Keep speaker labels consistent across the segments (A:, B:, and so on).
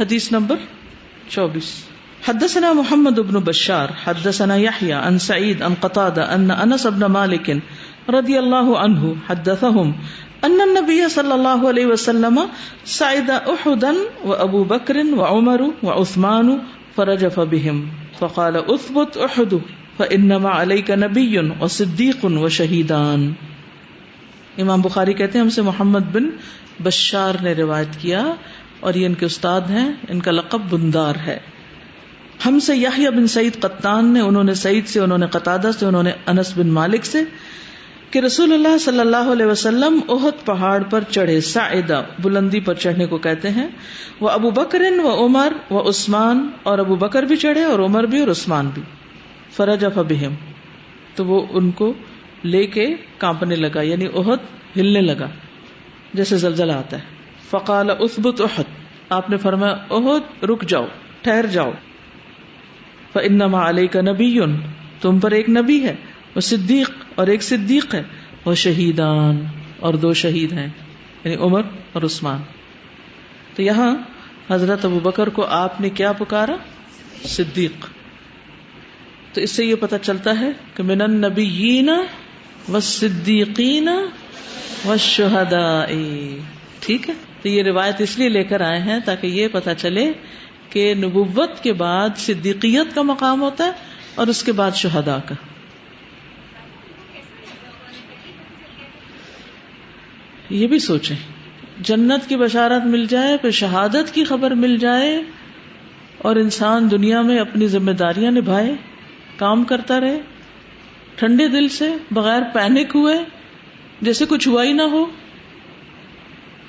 A: حدیث نمبر 24. حدثنا محمد بن بشار حدثنا يحيى عن سعيد عن قتادة أن أنس بن مالك رضي الله عنه حدثهم أن النبي صلى الله عليه وسلم صعد أحدا وأبو بكر وعمر وعثمان فرجف بهم فقال اثبت أحد فإنما عليك نبي وصديق وشهيدان. امام بخاری کہتے ہیں ہم سے محمد بن بشار نے روایت کیا اور یہ ان کے استاد ہیں، ان کا لقب بندار ہے. ہم سے یحییٰ بن سعید قطان نے، انہوں نے سعید سے، انہوں نے قتادہ سے، انہوں نے انس بن مالک سے کہ رسول اللہ صلی اللہ علیہ وسلم احد پہاڑ پر چڑھے. صعدہ بلندی پر چڑھنے کو کہتے ہیں. وہ ابو بکر و عمر و عثمان، اور ابو بکر بھی چڑھے اور عمر بھی اور عثمان بھی. فرجف بہم، تو وہ ان کو لے کے کانپنے لگا، یعنی احد ہلنے لگا جیسے زلزلہ آتا ہے. فقال اثبت احد، آپ نے فرمایا احد رک جاؤ، ٹھہر جاؤ. فإنما علیک نبی، تم پر ایک نبی ہے، وہ صدیق اور ایک صدیق ہے، وہ شہیدان اور دو شہید ہیں، یعنی عمر اور عثمان. تو یہاں حضرت ابو بکر کو آپ نے کیا پکارا؟ صدیق. تو اس سے یہ پتہ چلتا ہے کہ من النبیین والصدیقین والشہداء. ٹھیک ہے، تو یہ روایت اس لیے لے کر آئے ہیں تاکہ یہ پتہ چلے کہ نبوت کے بعد صدیقیت کا مقام ہوتا ہے اور اس کے بعد شہداء کا. یہ بھی سوچیں، جنت کی بشارت مل جائے، پھر شہادت کی خبر مل جائے، اور انسان دنیا میں اپنی ذمہ داریاں نبھائے، کام کرتا رہے ٹھنڈے دل سے، بغیر پینک ہوئے، جیسے کچھ ہوا ہی نہ ہو.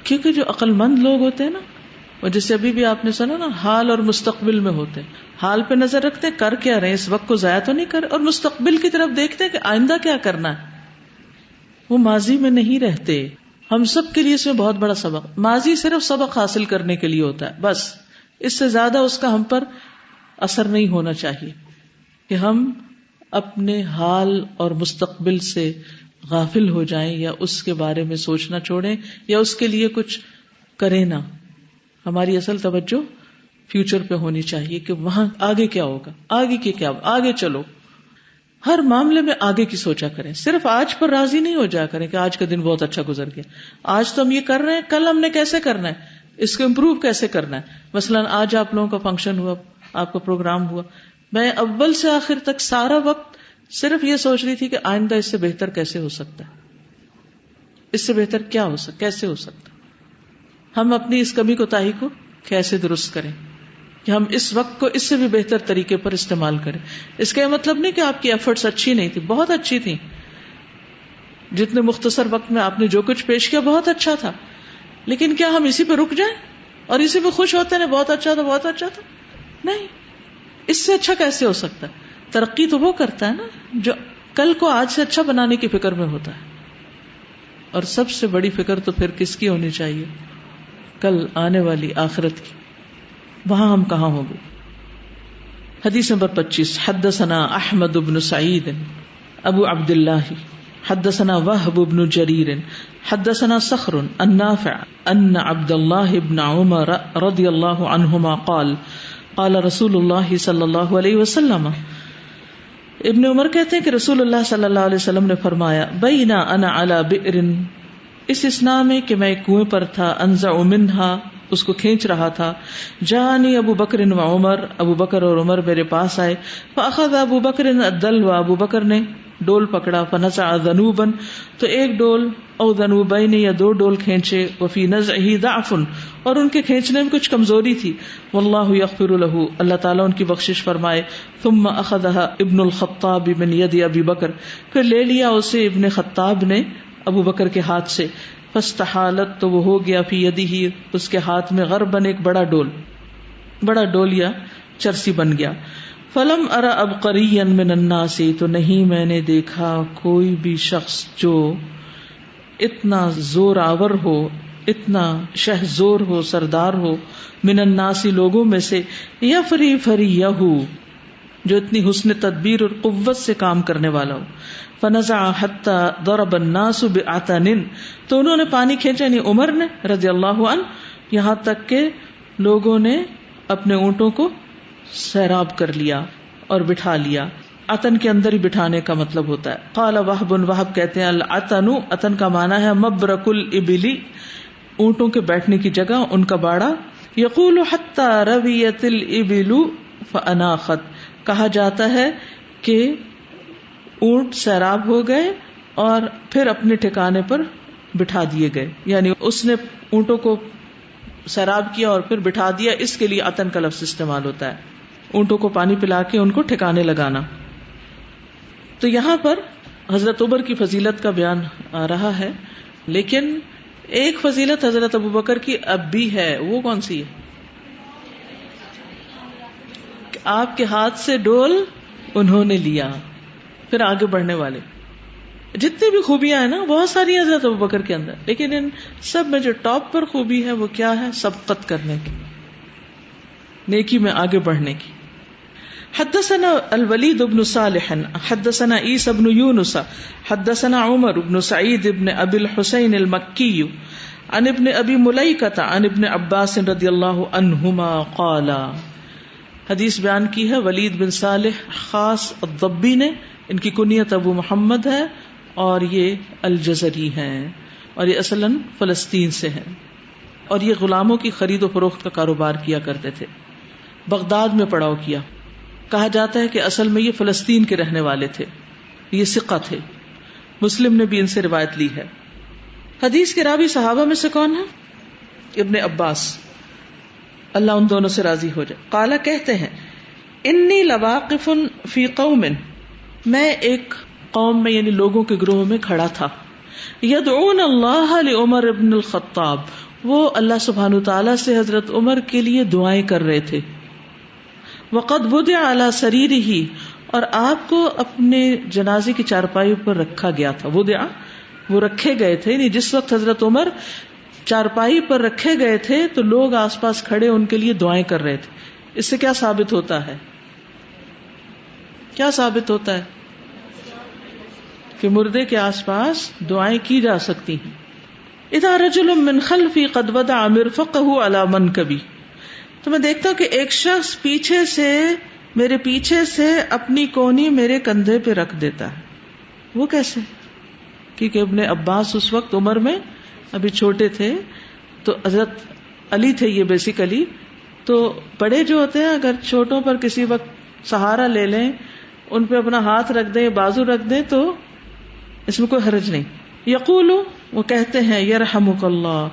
A: کیونکہ جو عقل مند لوگ ہوتے ہیں نا، اور جیسے ابھی بھی آپ نے سنا نا، حال اور مستقبل میں ہوتے ہیں. حال پہ نظر رکھتے ہیں، کر کیا رہے، اس وقت کو ضائع تو نہیں کر، اور مستقبل کی طرف دیکھتے ہیں کہ آئندہ کیا کرنا ہے. وہ ماضی میں نہیں رہتے. ہم سب کے لیے اس میں بہت بڑا سبق، ماضی صرف سبق حاصل کرنے کے لیے ہوتا ہے بس، اس سے زیادہ اس کا ہم پر اثر نہیں ہونا چاہیے کہ ہم اپنے حال اور مستقبل سے غافل ہو جائیں یا اس کے بارے میں سوچنا چھوڑیں یا اس کے لیے کچھ کریں نہ. ہماری اصل توجہ فیوچر پہ ہونی چاہیے کہ وہاں آگے کیا ہوگا، آگے کی کیا، آگے چلو. ہر معاملے میں آگے کی سوچا کریں، صرف آج پر راضی نہیں ہو جا کریں کہ آج کا دن بہت اچھا گزر گیا، آج تو ہم یہ کر رہے ہیں، کل ہم نے کیسے کرنا ہے، اس کو امپروو کیسے کرنا ہے. مثلا آج آپ لوگوں کا فنکشن ہوا، آپ کا پروگرام ہوا، میں اول سے آخر تک سارا وقت صرف یہ سوچ رہی تھی کہ آئندہ اس سے بہتر کیسے ہو سکتا ہے، اس سے بہتر کیا ہو سکتا، کیسے ہو سکتا، ہم اپنی اس کمی کوتاہی کو کیسے درست کریں کہ ہم اس وقت کو اس سے بھی بہتر طریقے پر استعمال کریں. اس کا یہ مطلب نہیں کہ آپ کی ایفرٹس اچھی نہیں تھی، بہت اچھی تھی، جتنے مختصر وقت میں آپ نے جو کچھ پیش کیا بہت اچھا تھا، لیکن کیا ہم اسی پہ رک جائیں اور اسی پہ خوش ہوتے ہیں بہت اچھا تھا بہت اچھا تھا؟ نہیں، اس سے اچھا کیسے ہو سکتا ہے؟ ترقی تو وہ کرتا ہے نا جو کل کو آج سے اچھا بنانے کی فکر میں ہوتا ہے. اور سب سے بڑی فکر تو پھر کس کی ہونی چاہیے؟ کل آنے والی آخرت کی. وہاں ہم کہاں ہوں گے؟ حدیث نمبر 25. حدثنا احمد بن سعید ابو عبد اللہ حدثنا وهب بن جریر حدثنا صخر عن نافع ان عبد الله بن عمر رضی اللہ عنہما قال قال رسول اللہ صلی اللہ علیہ وسلم. ابن عمر کہتے ہیں کہ رسول اللہ صلی اللہ علیہ وسلم نے فرمایا بینا انا علی بئر، اس اسنا میں کہ میں ایک کنویں پر تھا، انزع منہا، اس کو کھینچ رہا تھا، جانی ابو بکر و عمر، ابو بکر اور عمر میرے پاس آئے، فاخذ ابو بکر الدلو، ابو بکر نے ڈول پکڑا، فنزع ذنوبا، تو ایک ڈول، او ذنوبین یا دو ڈول کھینچے، وفی نزعہ ضعف، اور ان کے کھینچنے میں کچھ کمزوری تھی، واللہ یغفر لہ، اللہ تعالیٰ ان کی بخشش فرمائے. ثم اخذها ابن الخطاب من ید ابی بکر، پھر لے لیا اسے ابن خطاب نے ابو بکر کے ہاتھ سے، فاستحالت، تو وہ ہو گیا، فی یدہ، اس کے ہاتھ میں، غرباً، ایک بڑا ڈول یا چرسی بن گیا. فلم ارى عبقريا من الناس، تو نہیں میں نے دیکھا کوئی بھی شخص جو اتنا زور آور ہو، اتنا شہزور ہو، سردار ہو، من الناس، لوگوں میں سے، یفری فریہ، جو اتنی حسن تدبیر اور قوت سے کام کرنے والا ہو. فنزع حتى ضرب الناس بعتن، تو انہوں نے پانی کھینچا، یعنی عمر نے رضی اللہ عنہ، یہاں تک کہ لوگوں نے اپنے اونٹوں کو سیراب کر لیا اور بٹھا لیا. عطن کے اندر ہی بٹھانے کا مطلب ہوتا ہے. قال وہب، وہب کہتے ہیں العطن، عطن کا معنی ہے مبرک الابل، اونٹوں کے بیٹھنے کی جگہ، ان کا باڑا. یقول حتی رویت الابل فاناخت، کہا جاتا ہے کہ اونٹ سیراب ہو گئے اور پھر اپنے ٹھکانے پر بٹھا دیے گئے، یعنی اس نے اونٹوں کو سیراب کیا اور پھر بٹھا دیا. اس کے لیے عطن کا لفظ استعمال ہوتا ہے، اونٹوں کو پانی پلا کے ان کو ٹھکانے لگانا. تو یہاں پر حضرت عمر کی فضیلت کا بیان آ رہا ہے، لیکن ایک فضیلت حضرت ابوبکر کی اب بھی ہے. وہ کون سی ہے؟ آپ کے ہاتھ سے ڈول انہوں نے لیا. پھر آگے بڑھنے والے جتنی بھی خوبیاں ہیں نا، بہت ساری ہیں حضرت ابوبکر کے اندر، لیکن ان سب میں جو ٹاپ پر خوبی ہے وہ کیا ہے؟ سبقت کرنے کی، نیکی میں آگے بڑھنے کی. حدثنا الولید بن صالح حدثنا عیسی بن یونس حدثنا عمر بن سعید بن ابی الحسین المکی عن ابن ابی ملیکۃ عن ابن عباس رضی اللہ عنہما قال. حدیث بیان کی ہے ولید بن صالح خاص الضبی نے، ان کی کنیت ابو محمد ہے اور یہ الجزری ہیں اور یہ اصلاً فلسطین سے ہیں، اور یہ غلاموں کی خرید و فروخت کا کاروبار کیا کرتے تھے. بغداد میں پڑاؤ کیا. کہا جاتا ہے کہ اصل میں یہ فلسطین کے رہنے والے تھے. یہ ثقہ تھے، مسلم نے بھی ان سے روایت لی ہے. حدیث کے راوی صحابہ میں سے کون ہے؟ ابن عباس، اللہ ان دونوں سے راضی ہو جائے. قالا کہتے ہیں انی لواقف فی قوم، میں ایک قوم میں یعنی لوگوں کے گروہ میں کھڑا تھا. یدعون اللہ لعمر ابن الخطاب، وہ اللہ سبحانہ وتعالی سے حضرت عمر کے لیے دعائیں کر رہے تھے. وقد وضع علی سریرہ، اور آپ کو اپنے جنازے کی چارپائی پر رکھا گیا تھا. وضع، وہ رکھے گئے تھے، یعنی جس وقت حضرت عمر چارپائی پر رکھے گئے تھے تو لوگ آس پاس کھڑے ان کے لیے دعائیں کر رہے تھے. اس سے کیا ثابت ہوتا ہے؟ کیا ثابت ہوتا ہے؟ کہ مردے کے آس پاس دعائیں کی جا سکتی ہیں. اذا رجل من خلفی قد وضع مرفقہ علی منکبی، تو میں دیکھتا ہوں کہ ایک شخص پیچھے سے، میرے پیچھے سے اپنی کونی میرے کندھے پہ رکھ دیتا ہے. وہ کیسے؟ کیونکہ ابن عباس اس وقت عمر میں ابھی چھوٹے تھے، تو حضرت علی تھے یہ بیسیکلی. تو بڑے جو ہوتے ہیں اگر چھوٹوں پر کسی وقت سہارا لے لیں، ان پہ اپنا ہاتھ رکھ دیں، بازو رکھ دیں، تو اس میں کوئی حرج نہیں. یقول، وہ کہتے ہیں یرحمک اللہ.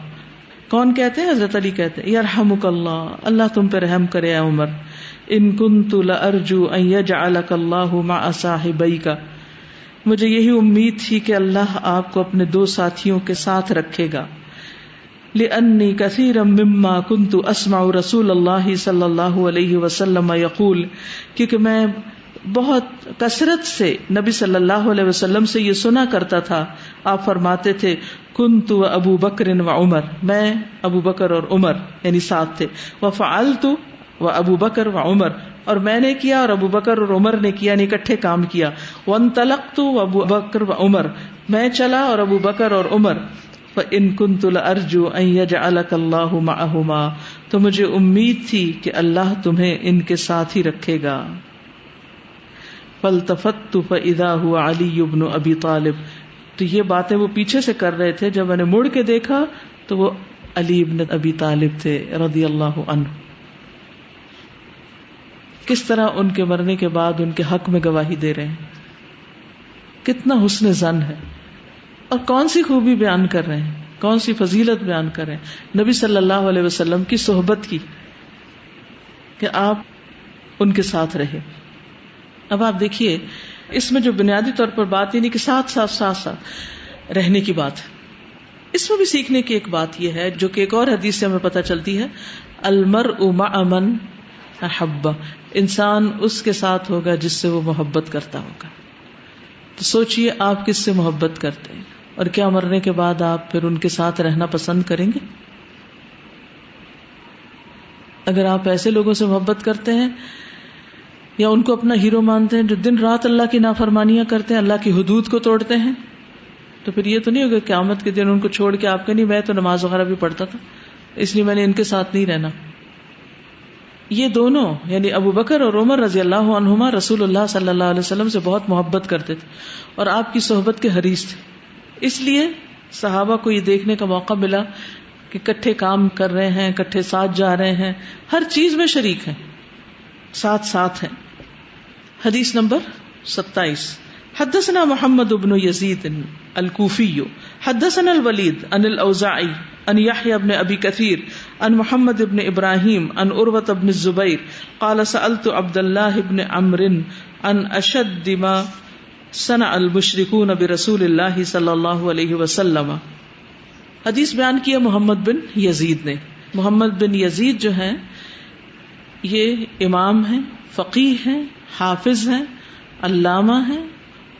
A: کون کہتے ہیں؟ حضرت علی کہتے ہیں یرحمک اللہ، اللہ تم پہ رحم کرے اے عمر. ان کنت لارجو ان یجعلک اللہ مع صاحبیک، مجھے یہی امید تھی کہ اللہ آپ کو اپنے دو ساتھیوں کے ساتھ رکھے گا. لأنی کثیرا مما کنت اسمع رسول اللہ صلی اللہ علیہ وسلم یقول، کیونکہ میں بہت کثرت سے نبی صلی اللہ علیہ وسلم سے یہ سنا کرتا تھا، آپ فرماتے تھے کنت و ابو بکر و عمر، میں ابو بکر اور عمر یعنی ساتھ تھے. وفعلت و ابو بکر و عمر، اور میں نے کیا اور ابو بکر اور عمر نے کیا، یعنی اکٹھے کام کیا. وانطلقت و ابو بکر و عمر، میں چلا اور ابو بکر اور عمر. فإن كنت لأرجو أن يجعلك الله معهما، تو مجھے امید تھی کہ اللہ تمہیں ان کے ساتھ ہی رکھے گا. فالتفت فإذا هو علي بن أبي طالب، تو یہ باتیں وہ پیچھے سے کر رہے تھے، جب میں نے مڑ کے دیکھا تو وہ علی ابن ابی طالب تھے رضی اللہ عنہ. کس طرح ان کے مرنے کے بعد ان کے حق میں گواہی دے رہے ہیں، کتنا حسن ظن ہے، اور کون سی خوبی بیان کر رہے ہیں، کون سی فضیلت بیان کر رہے ہیں نبی صلی اللہ علیہ وسلم کی صحبت کی، کہ آپ ان کے ساتھ رہے. اب آپ دیکھیے اس میں جو بنیادی طور پر بات یہ نہیں کہ ساتھ رہنے کی بات، اس میں بھی سیکھنے کی ایک بات یہ ہے جو کہ ایک اور حدیث سے ہمیں پتہ چلتی ہے، المرء مع من احب، انسان اس کے ساتھ ہوگا جس سے وہ محبت کرتا ہوگا. تو سوچئے آپ کس سے محبت کرتے ہیں، اور کیا مرنے کے بعد آپ پھر ان کے ساتھ رہنا پسند کریں گے؟ اگر آپ ایسے لوگوں سے محبت کرتے ہیں یا ان کو اپنا ہیرو مانتے ہیں جو دن رات اللہ کی نافرمانیاں کرتے ہیں، اللہ کی حدود کو توڑتے ہیں، تو پھر یہ تو نہیں ہوگا قیامت کے دن ان کو چھوڑ کے آپ کہ نہیں میں تو نماز وغیرہ بھی پڑھتا تھا اس لیے میں نے ان کے ساتھ نہیں رہنا. یہ دونوں یعنی ابو بکر اور عمر رضی اللہ عنہما رسول اللہ صلی اللہ علیہ وسلم سے بہت محبت کرتے تھے اور آپ کی صحبت کے حریص تھے. اس لیے صحابہ کو یہ دیکھنے کا موقع ملا کہ کٹھے کام کر رہے ہیں, کٹھے ساتھ جا رہے ہیں, ہر چیز میں شریک ہیں, ساتھ ہیں. حدیث نمبر 27. حدثنا محمد بن یزید الکوفی حدثنا الولید عن الاوزاعی عن یحیی بن ابی کثیر عن محمد بن ابراہیم عن عروۃ بن الزبیر قال سألت عبد اللہ بن عمرو عن اشد ما صنع المشرکون برسول اللہ صلی اللہ علیہ وسلم. حدیث بیان کیا محمد بن یزید نے. محمد بن یزید جو ہیں یہ امام ہیں, فقیہ ہیں, حافظ ہیں, علامہ ہیں,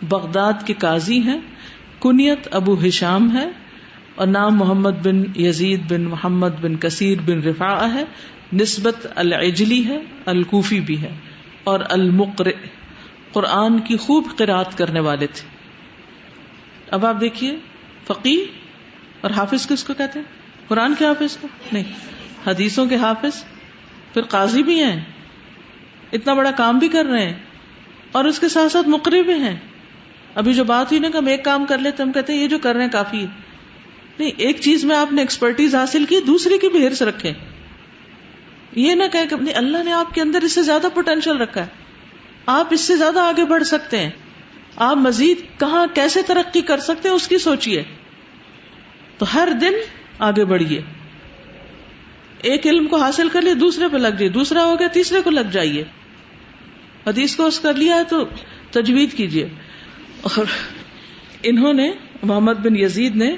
A: بغداد کے قاضی ہیں, کنیت ابو ہشام ہے اور نام محمد بن یزید بن محمد بن کثیر بن رفاعہ ہے. نسبت العجلی ہے, الکوفی بھی ہے, اور المقرئ قرآن کی خوب قرات کرنے والے تھے. اب آپ دیکھیے فقیہ اور حافظ کس کو کہتے ہیں؟ قرآن کے حافظ کو نہیں, حدیثوں کے حافظ, پھر قاضی بھی ہیں, اتنا بڑا کام بھی کر رہے ہیں اور اس کے ساتھ ساتھ مقرئ بھی ہیں. ابھی جو بات ہوئی نا کہ ہم ایک کام کر لیتے, ہم کہتے ہیں یہ جو کر رہے ہیں کافی ہے. نہیں, ایک چیز میں آپ نے ایکسپرٹیز حاصل کی, دوسری کی بھی ہرس رکھیں. یہ نہ کہے کہ اللہ نے آپ کے اندر اس سے زیادہ پوٹینشیل رکھا ہے, آپ اس سے زیادہ آگے بڑھ سکتے ہیں, آپ مزید کہاں کیسے ترقی کر سکتے ہیں اس کی سوچیے. تو ہر دن آگے بڑھیے, ایک علم کو حاصل کر لیے, دوسرے پہ لگ جائیے, دوسرا ہو گیا تیسرے کو لگ جائیے. حدیث کو اس کر لیا ہے تو تجوید کیجیے. اور انہوں نے محمد بن یزید نے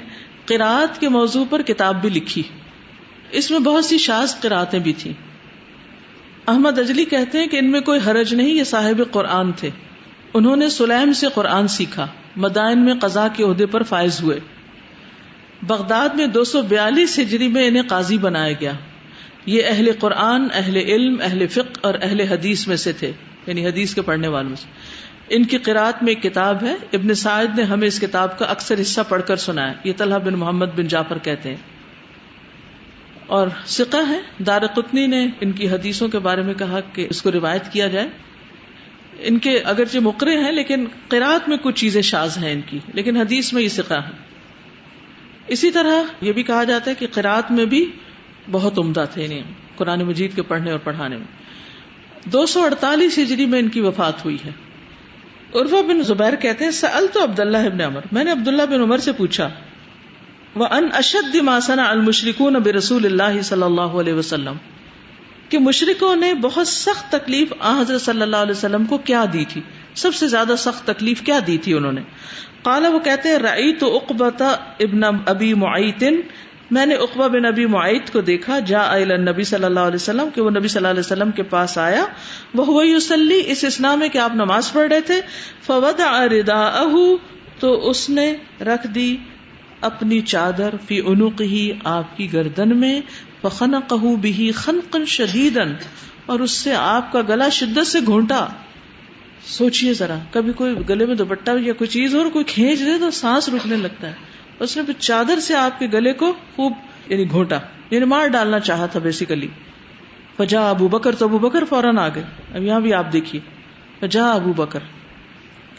A: قرات کے موضوع پر کتاب بھی لکھی. اس میں بہت سی شاذ قراتیں بھی تھیں. احمد اجلی کہتے ہیں کہ ان میں کوئی حرج نہیں, یہ صاحب قرآن تھے. انہوں نے سلیم سے قرآن سیکھا, مدائن میں قضاء کے عہدے پر فائز ہوئے. بغداد میں 242 ہجری میں انہیں قاضی بنایا گیا. یہ اہل قرآن, اہل علم, اہل فقہ اور اہل حدیث میں سے تھے, یعنی حدیث کے پڑھنے والوں سے. ان کی قرات میں ایک کتاب ہے, ابن سعد نے ہمیں اس کتاب کا اکثر حصہ پڑھ کر سنایا. یہ طلحہ بن محمد بن جعفر کہتے ہیں اور ثقہ ہے. دارقطنی نے ان کی حدیثوں کے بارے میں کہا کہ اس کو روایت کیا جائے. ان کے اگرچہ مقرئ ہیں لیکن قرات میں کچھ چیزیں شاذ ہیں ان کی, لیکن حدیث میں یہ ثقہ ہے. اسی طرح یہ بھی کہا جاتا ہے کہ قرات میں بھی بہت عمدہ تھے, یعنی قرآن مجید کے پڑھنے اور پڑھانے میں. 248 ہجری میں ان کی وفات ہوئی ہے. عروہ بن زبیر کہتے ہیں سألت عبداللہ ابن عمر, میں نے عبداللہ بن عمر سے پوچھا, وَأَنْ أَشَدِّ مَا صَنَعَ الْمُشْرِكُونَ بِرَسُولِ اللَّهِ صلی اللہ علیہ وسلم, کہ مشرکوں نے بہت سخت تکلیف حضرت صلی اللہ علیہ وسلم کو کیا دی تھی, سب سے زیادہ سخت تکلیف کیا دی تھی انہوں نے. قال, وہ کہتے ہیں رأیت عقبۃ ابن ابی معیط, میں نے عقبہ بن ابی معیط کو دیکھا, جاء الی النبی صلی اللہ علیہ وسلم, کہ وہ نبی صلی اللہ علیہ وسلم کے پاس آیا, وہو یصلی, اس اسنا میں کہ آپ نماز پڑھ رہے تھے, فوضع رداءہ, تو اس نے رکھ دی اپنی چادر, فی عنقہ, آپ کی گردن میں, فخنقہ بہ خنقا شدیدا, اور اس سے آپ کا گلا شدت سے گھونٹا. سوچئے ذرا, کبھی کوئی گلے میں دوپٹہ یا کوئی چیز اور کوئی کھینچ دے تو سانس رکنے لگتا ہے. اس نے پھر چادر سے آپ کے گلے کو خوب یعنی گھونٹا, یعنی مار ڈالنا چاہا تھا بیسیکلی. فجاء ابو بکر, تو ابو بکر فوراً آ گئے. اب یہاں بھی آپ دیکھیے, فجاء ابو بکر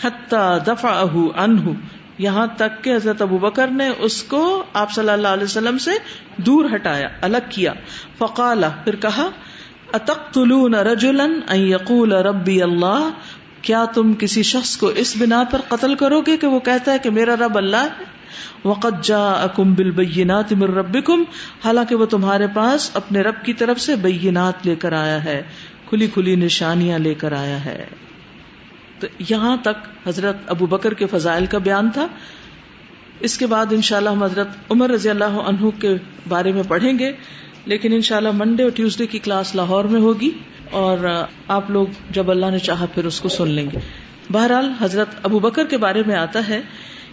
A: حتی دفعہ عنہ, یہاں تک کہ حضرت ابو بکر نے اس کو آپ صلی اللہ علیہ وسلم سے دور ہٹایا, الگ کیا. فقال, پھر کہا, اتقتلون رجلا ان یقول ربی اللہ, کیا تم کسی شخص کو اس بنا پر قتل کرو گے کہ وہ کہتا ہے کہ میرا رب اللہ ہے. وقد جاءکم بالبینات من ربکم, حالانکہ وہ تمہارے پاس اپنے رب کی طرف سے بینات لے کر آیا ہے, کھلی کھلی نشانیاں لے کر آیا ہے. تو یہاں تک حضرت ابو بکر کے فضائل کا بیان تھا. اس کے بعد انشاءاللہ ہم حضرت عمر رضی اللہ عنہ کے بارے میں پڑھیں گے, لیکن انشاءاللہ منڈے اور ٹیوزڈے کی کلاس لاہور میں ہوگی اور آپ لوگ جب اللہ نے چاہا پھر اس کو سن لیں گے. بہرحال حضرت ابو بکر کے بارے میں آتا ہے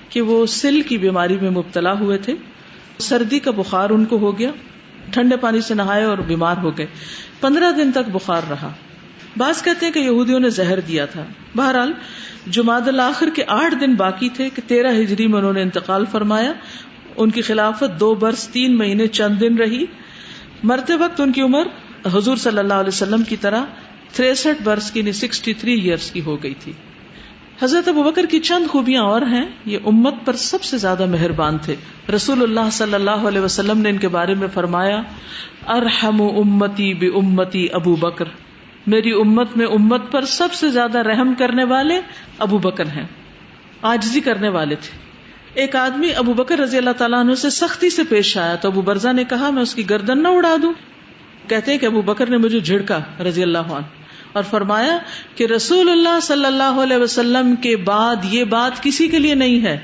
A: کہ وہ سل کی بیماری میں مبتلا ہوئے تھے. سردی کا بخار ان کو ہو گیا, ٹھنڈے پانی سے نہائے اور بیمار ہو گئے. 15 دن تک بخار رہا. بعض کہتے ہیں کہ یہودیوں نے زہر دیا تھا. بہرحال جمادی الاخر کے 8 دن باقی تھے کہ 13 ہجری میں انہوں نے انتقال فرمایا. ان کی خلافت 2 برس 3 مہینے چند دن رہی. مرتے وقت ان کی عمر حضور صلی اللہ علیہ وسلم کی طرح 63 برس کی 63 ایئرس کی ہو گئی تھی. حضرت ابوبکر کی چند خوبیاں اور ہیں. یہ امت پر سب سے زیادہ مہربان تھے. رسول اللہ صلی اللہ علیہ وسلم نے ان کے بارے میں فرمایا ارحم امتی بامتی ابو بکر، میری امت میں امت پر سب سے زیادہ رحم کرنے والے ابو بکر ہیں. عاجزی کرنے والے تھے. ایک آدمی ابو بکر رضی اللہ تعالیٰ عنہ سے سختی سے پیش آیا تو ابو برزہ نے کہا میں اس کی گردن نہ اڑا دوں. کہتے ہیں کہ ابو بکر نے مجھے جھڑکا رضی اللہ عنہ اور فرمایا کہ رسول اللہ صلی اللہ علیہ وسلم کے بعد یہ بات کسی کے لیے نہیں ہے،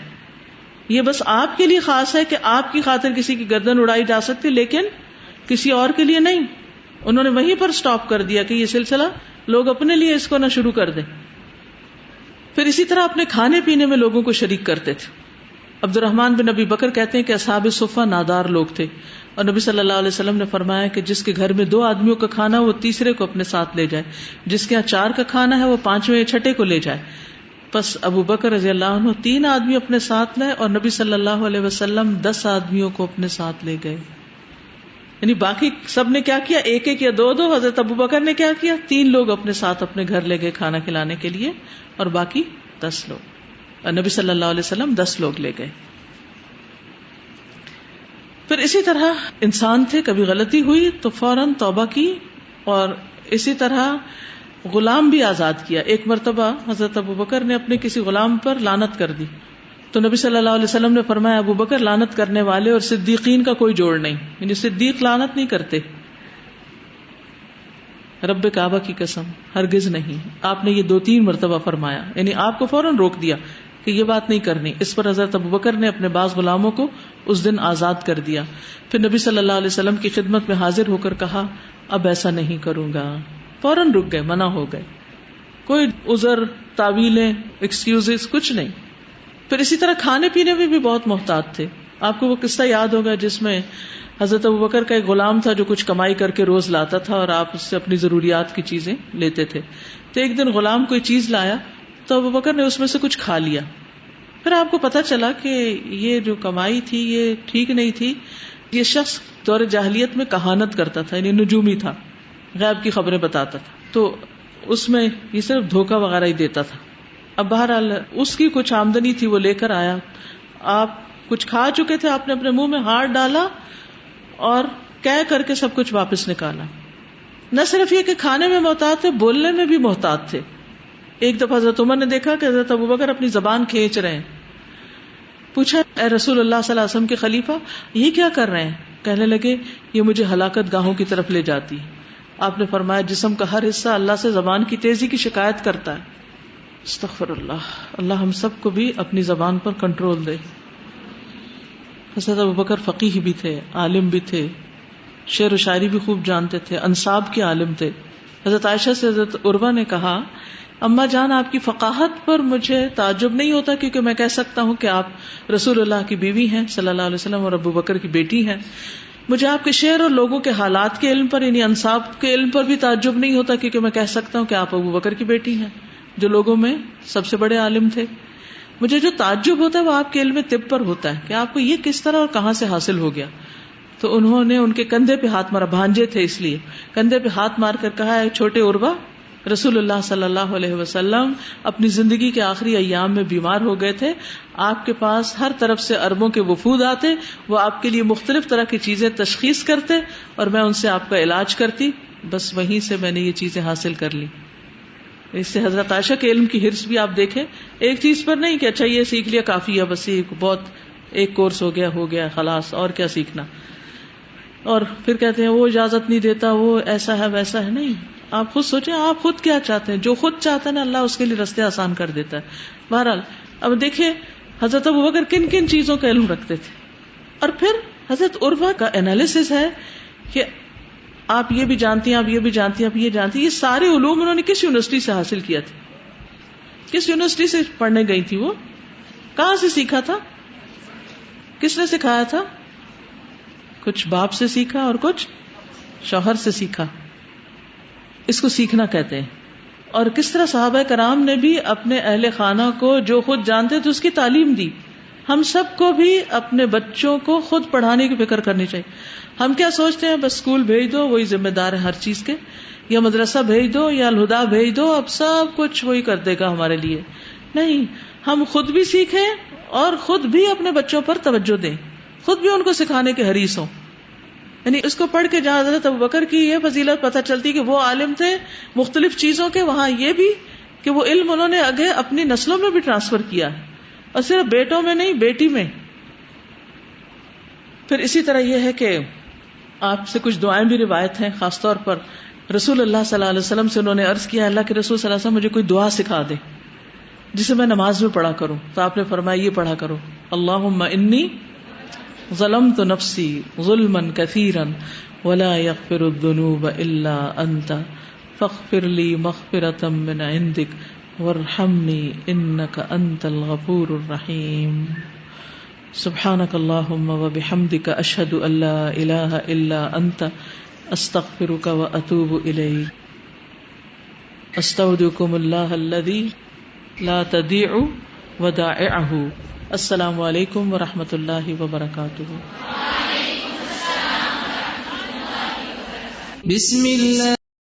A: یہ بس آپ کے لیے خاص ہے کہ آپ کی خاطر کسی کی گردن اڑائی جا سکتی لیکن کسی اور کے لیے نہیں. انہوں نے وہیں پر سٹاپ کر دیا کہ یہ سلسلہ لوگ اپنے لیے اس کو نہ شروع کر دیں. پھر اسی طرح اپنے کھانے پینے میں لوگوں کو شریک کرتے تھے. عبد الرحمن بن ابی بکر کہتے ہیں کہ اصحاب صفہ نادار لوگ تھے اور نبی صلی اللہ علیہ وسلم نے فرمایا کہ جس کے گھر میں 2 آدمیوں کا کھانا وہ تیسرے کو اپنے ساتھ لے جائے، جس کے یہاں 4 کا کھانا ہے وہ 5ویں یا 6 کو لے جائے. پس ابو بکر رضی اللہ عنہ 3 آدمی اپنے ساتھ لائے اور نبی صلی اللہ علیہ وسلم 10 آدمیوں کو اپنے ساتھ لے گئے. یعنی باقی سب نے کیا کیا، 1 یا 2. حضرت ابو بکر نے کیا کیا، 3 لوگ اپنے ساتھ اپنے گھر لے گئے کھانا کھلانے کے لیے اور باقی 10 لوگ. اور نبی صلی اللہ علیہ وسلم 10 لوگ لے گئے. پھر اسی طرح انسان تھے، کبھی غلطی ہوئی تو فوراً توبہ کی اور اسی طرح غلام بھی آزاد کیا. ایک مرتبہ حضرت ابو بکر نے اپنے کسی غلام پر لعنت کر دی تو نبی صلی اللہ علیہ وسلم نے فرمایا ابو بکر لعنت کرنے والے اور صدیقین کا کوئی جوڑ نہیں، یعنی صدیق لعنت نہیں کرتے. رب کعبہ کی قسم ہرگز نہیں. آپ نے یہ 2-3 مرتبہ فرمایا، یعنی آپ کو فوراً روک دیا کہ یہ بات نہیں کرنی. اس پر حضرت ابو بکر نے اپنے بعض غلاموں کو اس دن آزاد کر دیا. پھر نبی صلی اللہ علیہ وسلم کی خدمت میں حاضر ہو کر کہا اب ایسا نہیں کروں گا. فوراً رک گئے، منع ہو گئے، کوئی عذر، تعویلیں، ایکسکیوزز کچھ نہیں. پھر اسی طرح کھانے پینے میں بھی بہت محتاط تھے. آپ کو وہ قصہ یاد ہوگا جس میں حضرت ابو بکر کا ایک غلام تھا جو کچھ کمائی کر کے روز لاتا تھا اور آپ اس سے اپنی ضروریات کی چیزیں لیتے تھے. تو ایک دن غلام کوئی چیز لایا تو ابو بکر نے اس میں سے کچھ کھا لیا. پھر آپ کو پتا چلا کہ یہ جو کمائی تھی یہ ٹھیک نہیں تھی. یہ شخص دور جاہلیت میں کہانت کرتا تھا، یعنی نجومی تھا، غیب کی خبریں بتاتا تھا. تو اس میں یہ صرف دھوکہ وغیرہ ہی دیتا تھا. اب بہرحال اس کی کچھ آمدنی تھی وہ لے کر آیا. آپ کچھ کھا چکے تھے، آپ نے اپنے منہ میں ہاتھ ڈالا اور کہہ کر کے سب کچھ واپس نکالا. نہ صرف یہ کہ کھانے میں محتاط تھے، بولنے میں بھی محتاط تھے. ایک دفعہ حضرت عمر نے دیکھا کہ حضرت ابو بکر اپنی زبان کھینچ رہے ہیں. پوچھا اے رسول اللہ صلی اللہ علیہ وسلم کے خلیفہ یہ کیا کر رہے ہیں؟ کہنے لگے یہ مجھے ہلاکت گاہوں کی طرف لے جاتی. آپ نے فرمایا جسم کا ہر حصہ اللہ سے زبان کی تیزی کی شکایت کرتا ہے. استغفر اللہ. اللہ ہم سب کو بھی اپنی زبان پر کنٹرول دے. حضرت ابو بکر فقیہ بھی تھے، عالم بھی تھے، شعر و شاعری بھی خوب جانتے تھے، انصاب کے عالم تھے. حضرت عائشہ سے حضرت عروہ نے کہا اما جان آپ کی فقاہت پر مجھے تعجب نہیں ہوتا کیونکہ میں کہہ سکتا ہوں کہ آپ رسول اللہ کی بیوی ہیں صلی اللہ علیہ وسلم اور ابو بکر کی بیٹی ہیں. مجھے آپ کے شعر اور لوگوں کے حالات کے علم پر یعنی انصاب کے علم پر بھی تعجب نہیں ہوتا کیونکہ میں کہہ سکتا ہوں کہ آپ ابو بکر کی بیٹی ہیں جو لوگوں میں سب سے بڑے عالم تھے. مجھے جو تعجب ہوتا ہے وہ آپ کے علم طب پر ہوتا ہے کہ آپ کو یہ کس طرح اور کہاں سے حاصل ہو گیا. تو انہوں نے ان کے کندھے پہ ہاتھ مارا، بھانجے تھے اس لیے کندھے پہ ہاتھ مار کر کہا ہے چھوٹے عروہ رسول اللہ صلی اللہ علیہ وسلم اپنی زندگی کے آخری ایام میں بیمار ہو گئے تھے. آپ کے پاس ہر طرف سے اربوں کے وفود آتے، وہ آپ کے لیے مختلف طرح کی چیزیں تشخیص کرتے اور میں ان سے آپ کا علاج کرتی. بس وہیں سے میں نے یہ چیزیں حاصل کر لی. اس سے حضرت عائشہ کے علم کی حرص بھی آپ دیکھیں، ایک چیز پر نہیں کہ اچھا یہ سیکھ لیا کافی ہے، بس یہ بہت ایک کورس ہو گیا خلاص، اور کیا سیکھنا. اور پھر کہتے ہیں وہ اجازت نہیں دیتا، وہ ایسا ہے ویسا ہے. نہیں، آپ خود سوچیں آپ خود کیا چاہتے ہیں. جو خود چاہتا ہے نا اللہ اس کے لیے راستے آسان کر دیتا ہے. بہرحال اب دیکھیں حضرت ابو بکر کن کن چیزوں کا علم رکھتے تھے. اور پھر حضرت عروہ کا انالیسس ہے کہ آپ یہ بھی جانتی ہیں، آپ یہ بھی جانتی ہیں، آپ یہ جانتی ہیں. یہ سارے علوم انہوں نے کس یونیورسٹی سے حاصل کیا تھا؟ کس یونیورسٹی سے پڑھنے گئی تھی؟ وہ کہاں سے سیکھا تھا؟ کس نے سکھایا تھا؟ کچھ باپ سے سیکھا اور کچھ شوہر سے سیکھا. اس کو سیکھنا کہتے ہیں. اور کس طرح صحابہ کرام نے بھی اپنے اہل خانہ کو جو خود جانتے تھے اس کی تعلیم دی. ہم سب کو بھی اپنے بچوں کو خود پڑھانے کی فکر کرنی چاہیے. ہم کیا سوچتے ہیں بس اسکول بھیج دو وہی ذمہ دار ہے ہر چیز کے، یا مدرسہ بھیج دو یا الہدا بھیج دو اب سب کچھ وہی کر دے گا ہمارے لیے. نہیں، ہم خود بھی سیکھیں اور خود بھی اپنے بچوں پر توجہ دیں، خود بھی ان کو سکھانے کے حریص ہوں. یعنی اس کو پڑھ کے جہاں حضرت ابوبکر کی یہ فضیلت پتہ چلتی کہ وہ عالم تھے مختلف چیزوں کے، وہاں یہ بھی کہ وہ علم انہوں نے آگے اپنی نسلوں میں بھی ٹرانسفر کیا ہے، اور صرف بیٹوں میں نہیں بیٹی میں. پھر اسی طرح یہ ہے کہ آپ سے کچھ دعائیں بھی روایت ہیں، خاص طور پر رسول اللہ صلی اللہ علیہ وسلم سے انہوں نے عرض کیا اللہ کے رسول صلی اللہ علیہ وسلم مجھے کوئی دعا سکھا دے جسے میں نماز میں پڑھا کروں. تو آپ نے فرمایا یہ پڑھا کرو، اللہم انی ظلمت نفسی ظلما کثیرا ولا یغفر الذنوب الا انت فاغفر لی مغفرۃ من عندک وارحمنی انک انت الغفور الرحیم. سبحانک اللہم وبحمدک اشہد ان لا الہ الا انت استغفرک واتوب الیک. استودعکم اللہ الذی لا تضیع ودائعہ. السلام علیکم ورحمۃ اللہ وبرکاتہ.
B: بسم اللہ